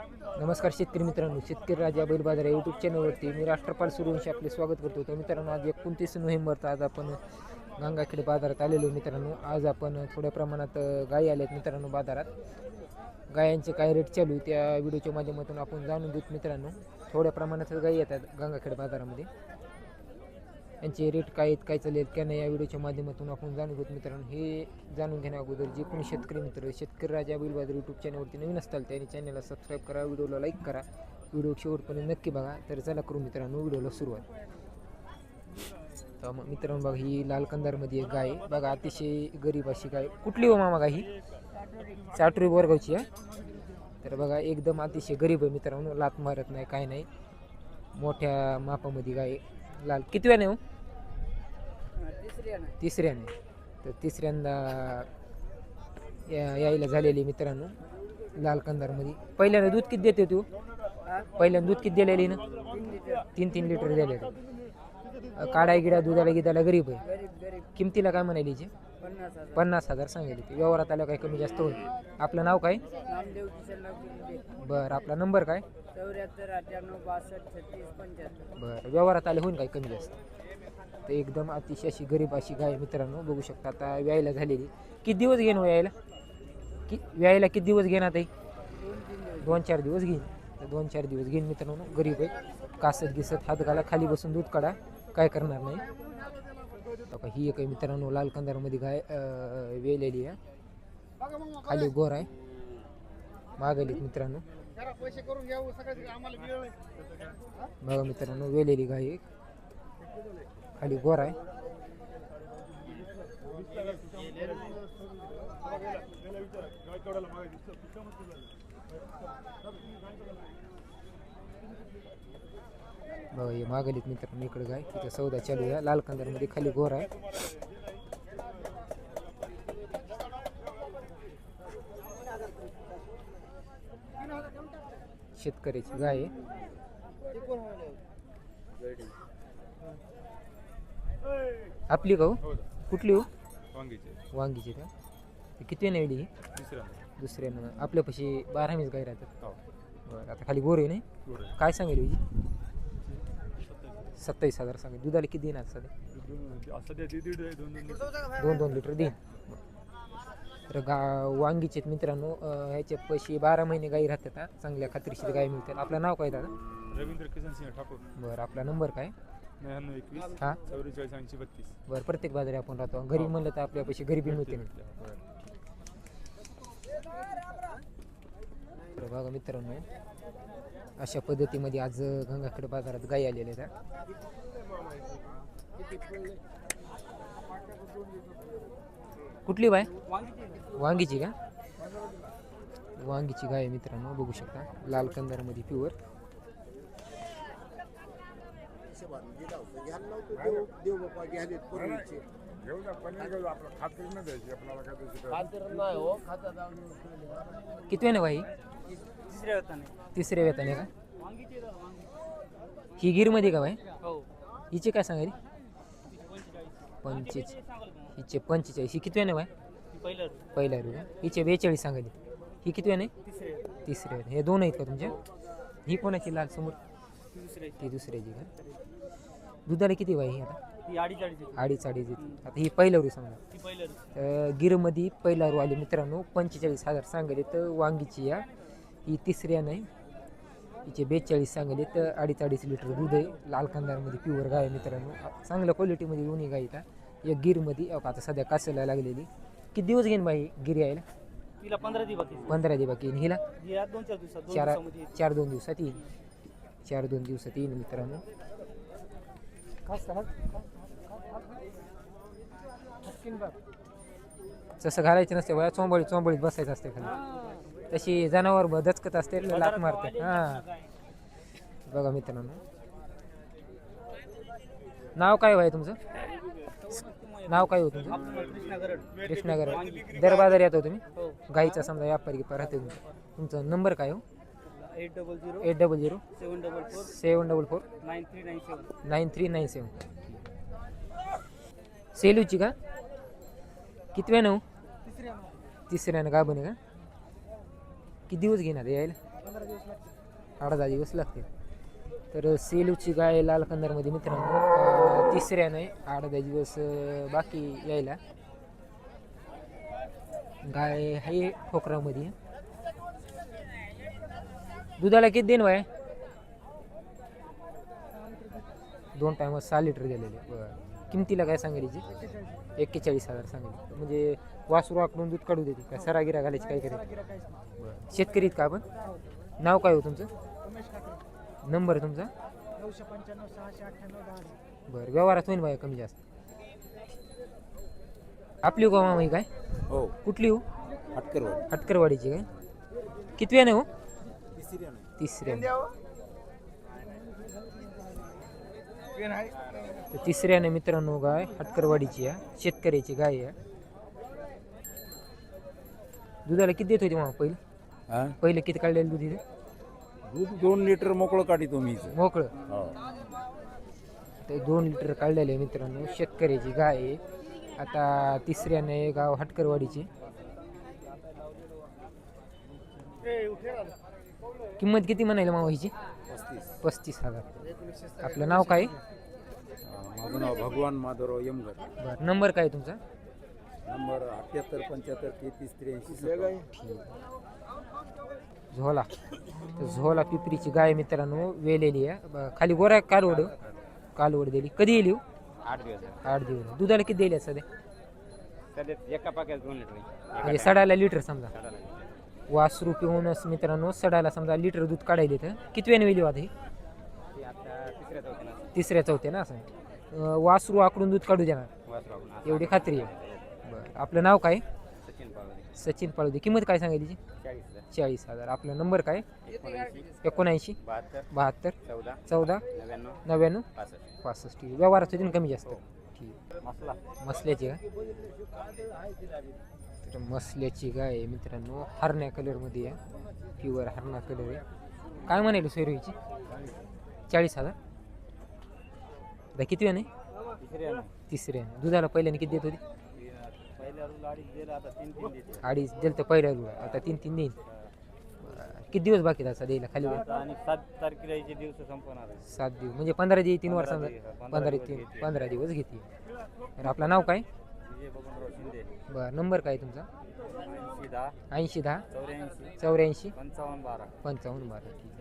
नमस्कार शेतकरी मित्रांनो, शेतकरी राजा बैल बाजार या यूट्यूब चॅनलवरती मी राष्ट्रपाल सूर्यवंशी आपले स्वागत करतो. तर मित्रांनो, आज 29 नोव्हेंबरचा आज आपण गंगाखेड बाजारात आलेलो मित्रांनो. आज आपण थोड्या प्रमाणात गायी आल्यात मित्रांनो बाजारात. गायांचे काय रेट चालू त्या व्हिडिओच्या माध्यमातून आपण जाणून घेऊ मित्रांनो. थोड्या प्रमाणात गायी येतात गंगाखेड बाजारामध्ये. यांचे रेट काय आहेत, काय चालेल काय नाही, या व्हिडिओच्या माध्यमातून आपण जाणून घेऊ मित्रांनो. हे जाणून घेण्या अगोदर जे कोणी शेतकरी मित्र शेतकरी राजा बैल बाजार यूट्यूब चॅनलवरती नवीन असताल त्यांनी चॅनलला सबस्क्राईब करा, व्हिडिओला लाईक करा, व्हिडिओ शेवटपर्यंत नक्की बघा. तर चला करू मित्रांनो व्हिडिओला सुरुवात. तर मग मित्रांनो बघा, ही लाल कंदारमध्ये एक गाय आहे बघा, अतिशय गरीब अशी गाय. कुठली हो मामा गाय ही? चाटरी बोरगावची आहे. तर बघा एकदम अतिशय गरीब आहे मित्रांनो, लात मारत नाही काय नाही, मोठ्या मापामध्ये गाय लाल. किती वेळा हो? तिसऱ्याने. तर तिसऱ्यांदा यायला झालेली मित्रांनो लाल कंदारमध्ये. पहिल्यांदा दूध किती देते तू? पहिल्यांदा दूध किती दिलेली ना? 3 लिटर दिले. काढाय गिडा दुधाला गिदाला गरीब आहे. किमतीला काय म्हणाली? 50,000 सांगितले. ते व्यवहारात आलं काय कमी जास्त होईल. आपलं नाव काय? बरं, आपला नंबर काय? 74 बरं, व्यवहारात आले होईल काय कमी जास्त. तर एकदम अतिशय अशी गरीब अशी गाय मित्रांनो बघू शकता. आता व्यायला झालेली. किती दिवस घेईन व्यायला? व्यायला किती दिवस घेणार ताई? 2-4 दिवस घेईन. तर 2-4 दिवस घेईन मित्रांनो. गरीब आहे, कासत गिसत हात घाला, खाली बसून दूध काढा, काय करणार नाही. ही एक मित्रांनो लाल कंदारमध्ये गाय वेलेली आहे. खाली गोर आहे, मागली मित्रांनो. बघा मित्रांनो, वेलेली गाय एक, खाली गोर आहे. बघा हे मागलीत मित्रांनो इकडे गाय. तिथे सौदा चालू आहे लाल कंदारमध्ये, खाली गोर आहे. शेतकऱ्याची गाय आहे. आपली का हो? कुठली हो? वांगीची का? किती वेळ ही? दुसऱ्यानं. आपल्यापाशी 12 मीच गाय राहतात. बरं, आता खाली गोर आहे नाही. काय सांगेल ही? 27,000 सांगेल. दुधाला किती देणार सध्या? 2-2 लिटर देईन. तर वांगीचे मित्रांनो ह्याच्या पैसे 12 महिने गाई राहतात. चांगल्या खात्रीशीर गाय मिळतात. आपलं नाव काय दादा? रवींद्र किसन सिंह ठाकूर. बरं, आपला नंबर काय? 9921 हां 44 बरं, प्रत्येक बाजारी आपण राहतो. घरी म्हणलं तर आपल्यापाशी गरीबी मिळते ना. तर बघा मित्रांनो, अशा पद्धतीमध्ये आज गंगाखेड बाजारात गायी आलेल्या आहेत. कुठली बाय? वांगीची का? वांगीची गाय मित्रांनो बघू शकता, लाल कंदारमध्ये प्युअर. किती वेळ भाई? तिसऱ्या वेताने का? ही गिरमध्ये का भाई? हिचे काय सांगायली? 45. हिचे 45. ही किती वेळ भाई? पहिला रू का? हिचे 42 सांगायली. ही किती वेळ? तिसऱ्या वेळ. हे दोन आहेत का तुमच्या? ही कोणाची लाल समोर? ती दुसऱ्याची का? दुधाला किती बाई आता? 2.5 आता ही पहिला रू समजा. गिरमध्ये पहिला रू आली मित्रांनो, 45,000 सांगले. तर वांगीची या ही तिसऱ्या नाही, हिचे 42 सांगले. तर 2.5 लिटर दूध आहे. लाल कंदारमध्ये प्युअर गाय मित्रांनो, चांगल्या क्वालिटीमध्ये दोन्ही गाय येतात. एक गिरमध्ये आता सध्या कासायला लागलेली. किती दिवस घेईन बाई गिर यायला? तिला 15 दिवस बाकी येईन. हिला 2-4 दिवसात 4-2 दिवसात येईल. 4-2 दिवसात येईल मित्रांनो. जसं घालायचं नसते वया, चोंबळीत बसायचं असते खाली. तशी जनावर दचकत असते, लात मारते. हां बघा मित्रांनो, नाव काय आहे तुमचं? नाव काय होतं तुमचं? कृष्णागर. दर बाजार येतो तुम्ही? गाईचा समजा व्यापारी राहते तुमचा नंबर काय हो? 800 744 9397. सेलूची का? किती वेळ? तिसऱ्यानं गाभण आहे का? किती दिवस घेणार यायला? 8-10 दिवस लागतील. तर सेलूची गाय लाल कंदारमध्ये मित्रांनो तिसऱ्याने 8-10 दिवस बाकी यायला. गाय आहे ठोकरामध्ये. दुधाला किती देण आहे? 2 टायमात 6 लिटर गेलेले. बरं. किमतीला काय सांगायची? 41,000 सांगितलं. म्हणजे वासरू आकडून दूध काढू देते का सरागिरा घालायची काय करायची? बरं. शेतकरी आहेत का आपण? नाव काय हो तुमचं? नंबर तुमचा? 995 बरं. व्यवहारात होईल बाया कमी जास्त. आपली गाव मामा ही काय? हो कुठली हो? हटकरवाडी हटकरवाडीची काय? कितव्याने हो? तिसऱ्याने. तर तिसऱ्याने मित्रांनो गाय हटकरवाडीची आहे, शेतकऱ्याची गाय आहे. दुधाला किती देत होती मामा पहिले? हा पहिले किती काढलेलं दूध इथे? दूध 2 लिटर मोकळं काढितो मी इथं. मोकळं. हो ते 2 लिटर काढलेले आहे मित्रांनो. शेतकऱ्याची गाय आहे. आता तिसऱ्याने गाव हटकरवाडीची. किंमत किती म्हणायला मामा हिची? 35,000. आपलं नाव काय? माझं नाव भगवान माधवराव यमगर. बरं. नंबर काय तुमचा? नंबर 78 75 33 83. झोला. तर झोला पिपरीची गाय मित्रांनो वेलेली आहे. खाली गोरा कालवड दिली. कधी येईल? 8 दिवस 8 दिवस. दुधाला किती दिले सध्या? सध्या एका पाक्यात 2 लिटर म्हणजे सडाला लिटर समजा. वासरू पिऊनच मित्रांनो सडाला समजा लिटर दूध काढायला तर किती वेळेने वेली वाद ही? आता तिसऱ्या चौथ्या ना असं. वासरू आकडून दूध काढू देणार वासरू एवढी खात्री आहे. बरं. आपलं नाव काय? सचिन पावले सचिन पाळुदे. किंमत काय सांगायची? 40,000 40,000. आपला नंबर काय? 79 79 72 72 14 14 99 99 65 65. ठीक. व्यवहारात होती कमी जास्त. ठीक. मसला मसल्याची का? तर मसल्याची गाय आहे मित्रांनो. हरण्या कलरमध्ये आहे. प्युअर हरणा कलर आहे. काय म्हणाल सोयरीची? 40,000. आता किती वेळ नाही? तिसऱ्याने. दुधाला पहिल्याने किती देत होती? पहिल्या रूल 2.5 दिला, आता 3 देते. 2.5 दिलं तर पहिल्या रुला. आता 3 देईल. किती दिवस बाकी त्याचा द्यायला खाली? आता आणि 7 तारखेला याचे दिवस संपवणार आहे. 7 दिवस म्हणजे 15 दिवस 3 वर्ष 15 15 दिवस घेते. तर आपलं नाव काय? विजय बबनराव शिंदे. बरं. नंबर काय तुमचा? 80 10 80 10 84 84 55 12 55 12. ठीक.